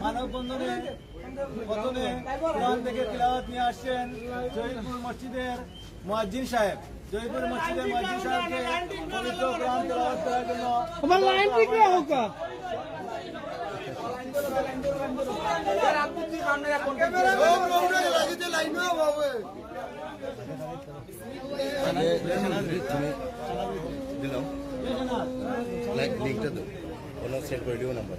মানববন্ধনে প্রথমে কোরআন থেকে তিলাওয়াত নিয়ে আসছেন জয়পুর মসজিদের মুয়াজ্জিন সাহেব। জয়পুর মসজিদের মুয়াজ্জিন সাহেবকে পবিত্র কোরআন তিলাওয়াত করার জন্য লিঙ্কটা দাও, ওনার সেন্ড করে দিও নাম্বার।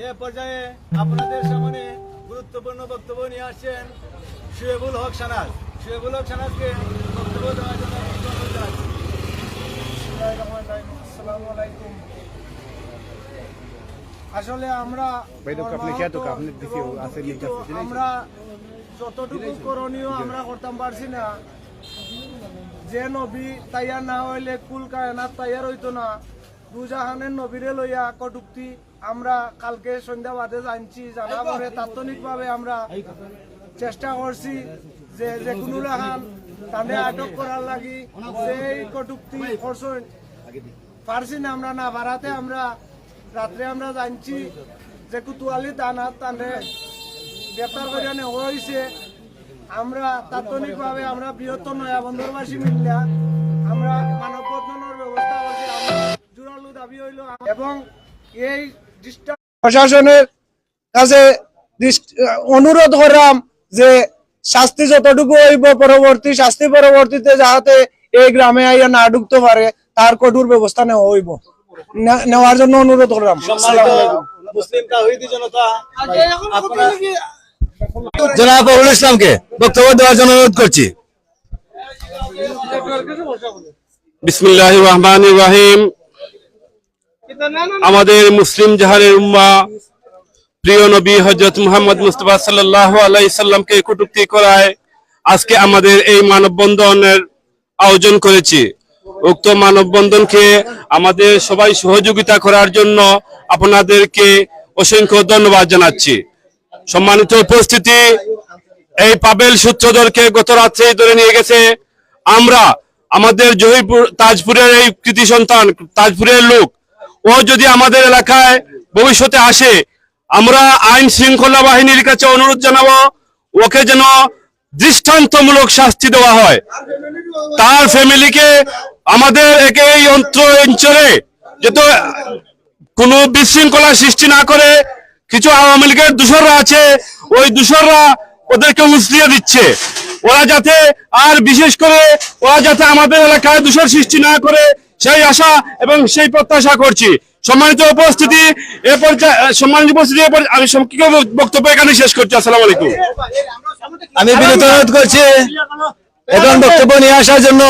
এ পর্যায়ে আপনাদের সামনে গুরুত্বপূর্ণ বক্তব্য নিয়ে আসছেন শুয়েবুল হক সানাজ। শুয়েবুল হক সানাজকে বক্তব্য দেওয়ার জন্য অনুরোধ জানাচ্ছি। আসসালামু আলাইকুম। আসলে আমরা যতটুকু করণীয় আমরা করতাম পারছি না। যে নবী তাইয়ার না হইলে কুল কায়নাত তাইয়ার হইতো না। দুজাহানের নবীরে লইয়া কটুক্তি আমরা কালকে সন্ধ্যা বাদে জানছি। জানা পরে তাৎক্ষণিকভাবে আমরা চেষ্টা করছি যে কোনো রাখান তাদের আটক করার লাগি। সেই কটুক্তি করছেন পারছি না আমরা, না পারাতে আমরা রাত্রে আমরা জানছি যে কুতুয়ালি দানাত তাদের গ্রেপ্তার করে নেওয়া হয়েছে। আমরা তাৎক্ষণিকভাবে আমরা বৃহত্তর নয়াবন্দরবাসী মিলিয়া আমরা মানববন্ধনের ব্যবস্থা করছি। আমরা জোরালো দাবি হইল এবং এই প্রশাসনের কাছে অনুরোধ করলাম যে শাস্তি যতটুকু হইব পরবর্তী শাস্তি পরবর্তীতে যাহাতে এই গ্রামে আইয়া না ঢুকতে পারে তার কঠোর ব্যবস্থা নেওয়া হইব, নেওয়ার জন্য অনুরোধ করলাম। মুসলিম তাওহীদি জনতা জনাব ফখরুল ইসলামকে বক্তব্য দেওয়ার জন্য অনুরোধ করছি। বিসমিল্লাহির রহমানির রহিম। আমাদের মুসলিম জাহানের উম্মাহ প্রিয় নবী হযরত মুহাম্মদ মুস্তাফা সাল্লাল্লাহু আলাইহি সাল্লামকে কটূক্তি করায় আজকে আমাদের এই মানববন্ধনের আয়োজন করেছি। উক্ত মানববন্ধনকে আমাদের সবাই সহযোগিতা করার জন্য আপনাদেরকে অসংখ্য ধন্যবাদ জানাচ্ছি। সম্মানিত উপস্থিতি, এই পাবেল সূত্রধরকে গত রাত্রে ধরে নিয়ে গেছে। আমরা আমাদের জহিপুর তাজপুরের এই কৃতি সন্তান, তাজপুরের লোক, ও যদি আমাদের এলাকায় ভবিষ্যতে আসে আমরা আইন শৃঙ্খলা বাহিনীর কাছে অনুরোধ জানাবো ওকে যেন দৃষ্টান্তমূলক শাস্তি দেওয়া হয়। তার ফ্যামিলিকে আমাদের এই অঞ্চলে যত কোনো বিশৃঙ্খলা সৃষ্টি না করে, কিছু আওয়ামী লীগের দূষররা আছে, ওই দূষররা ওদেরকে উস্লিয়ে দিচ্ছে। ওরা যাতে আর বিশেষ করে ওরা যাতে আমাদের এলাকায় দূষর সৃষ্টি না করে সেই আশা এবং সেই প্রত্যাশা করছি। সম্মানিত উপস্থিতি, আমি সংক্ষিপ্ত বক্তব্য এখানে শেষ করছি। আসসালামু আলাইকুম। আমি বিনীত অনুরোধ করছি এখন বক্তব্য নিয়ে আসার জন্য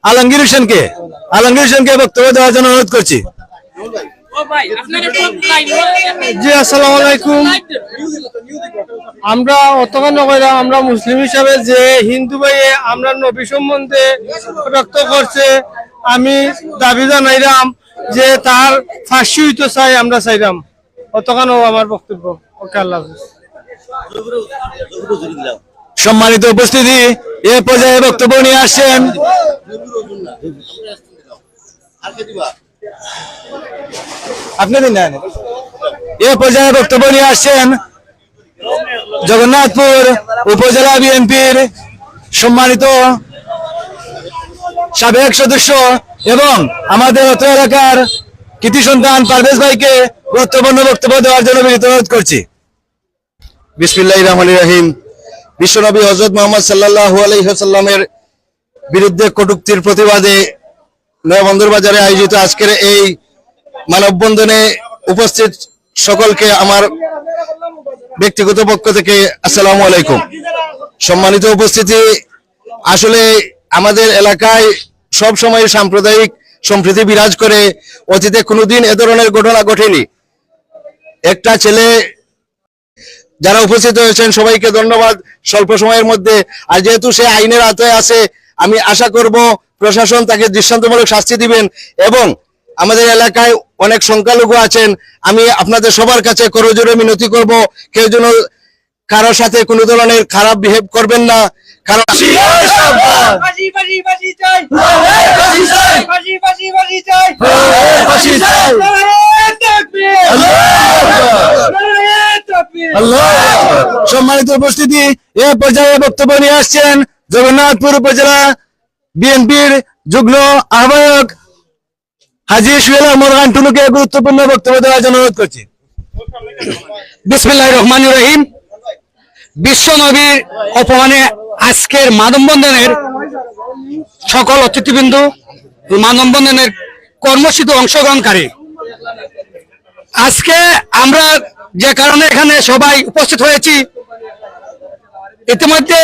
আলমগীর হোসেনকে বক্তব্য দেওয়ার জন্য অনুরোধ করছি। জি আসসালামু আলাইকুম। আমরা অতখানি আমরা মুসলিম হিসাবে যে হিন্দু ভাই আমরা নবী সম্বন্ধে ব্যক্ত করছে, আমি দাবি জানাইলাম যে তার ফাঁসি হইতে চাই, আমরা চাইলাম। অতখানি আমার বক্তব্য। ওকে, আল্লাহ হাফেজ। সম্মানিত উপস্থিতি, এ পর্যায়ে বক্তব্য নিয়ে আসছেন জগন্নাথপুর উপজেলা বিএনপির সম্মানিত সাবেক সদস্য এবং আমাদের অত্র এলাকার কৃতি সন্তান পারভেজ ভাইকে গুরুত্বপূর্ণ বক্তব্য দেওয়ার জন্য বিনীত অনুরোধ করছি। বিসমিল্লাহির রহমানির রহিম। বিশ্বনবী হযরত মুহাম্মদ সাল্লাল্লাহু আলাইহি ওয়াসাল্লামের বিরুদ্ধে কটূক্তির প্রতিবাদে নয়াবন্দর বাজারে আয়োজিত আজকের এই মানববন্ধনে উপস্থিত সকলকে আমার ব্যক্তিগত পক্ষ থেকে আসসালামু আলাইকুম। সম্মানিত উপস্থিতি, আসলে আমাদের এলাকায় সব সময় সাম্প্রদায়িক সম্প্রীতি বিরাজ করে। অতীতে কোনোদিন এ ধরনের ঘটনা ঘটেনি। একটা ছেলে, যারা উপস্থিত হয়েছেন সবাইকে ধন্যবাদ স্বল্প সময়ের মধ্যে। আর যেহেতু সে আইনের আওতায় আছে, আমি আশা করব প্রশাসন তাকে দৃষ্টান্তমূলক শাস্তি দিবেন। এবং আমাদের এলাকায় অনেক সংখ্যালঘু আছেন, আমি আপনাদের সবার কাছে করজোড়ে মিনতি করব, কেউ যেন কারোর সাথে কোনো ধরনের খারাপ বিহেভ করবেন না। কারণ সম্মানিত উপস্থিতি, এ পর্যায়ে বক্তব্য নিয়ে আসছেন জগন্নাথপুর উপজেলা বিএনপির যুগ্ম আহ্বায়ক হাজী সুহেল আহমদ খান টুনুকে গুরুত্বপূর্ণ বক্তব্য দেওয়ার জন্য অনুরোধ করছি। বিসমিল্লাহির রহমানির রহিম। বিশ্ব নবীর অপমানে আজকের মানববন্ধনের সকল অতিথিবৃন্দ, মানববন্ধনের কর্মসূচিতে অংশগ্রহণকারী, আজকে আমরা যে কারণে এখানে সবাই উপস্থিত হয়েছি, ইতিমধ্যে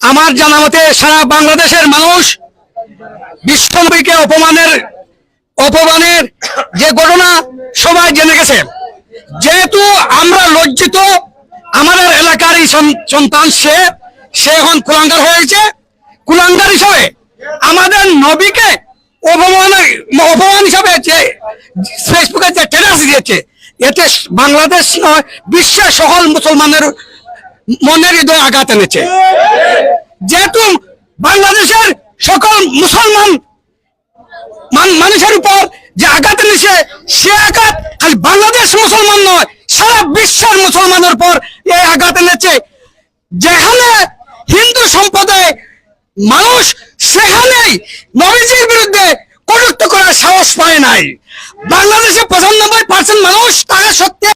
আমার জানা মতে সারা বাংলাদেশের মানুষ বিশ্ব নবীকে অপমানের যে ঘটনা সবাই জেনে গেছে। যেহেতু আমরা লজ্জিত, আমাদের এলাকার এই সন্তান সে এখন কুলাঙ্গার হয়েছে। কুলাঙ্গার হিসাবে আমাদের নবীকে অপমান হিসাবে যে ফেসবুকে যে স্ট্যাটাস দিয়েছে, এতে বাংলাদেশ নয় বিশ্বের সকল মুসলমানের মনের হৃদয় আঘাত এনেছে। যেহেতু বাংলাদেশের সকল মুসলমান মানুষের উপর যে আঘাত এনেছে, সে আঘাত খালি বাংলাদেশ মুসলমান নয়, সারা বিশ্বের মুসলমানের উপর এই আঘাত এনেছে। যেখানে হিন্দু সম্প্রদায় মানুষ, সেখানেই নবীজির বিরুদ্ধে কটূক্তি করার সাহস পায় নাই। বাংলাদেশে 95% মানুষ তারা সত্যি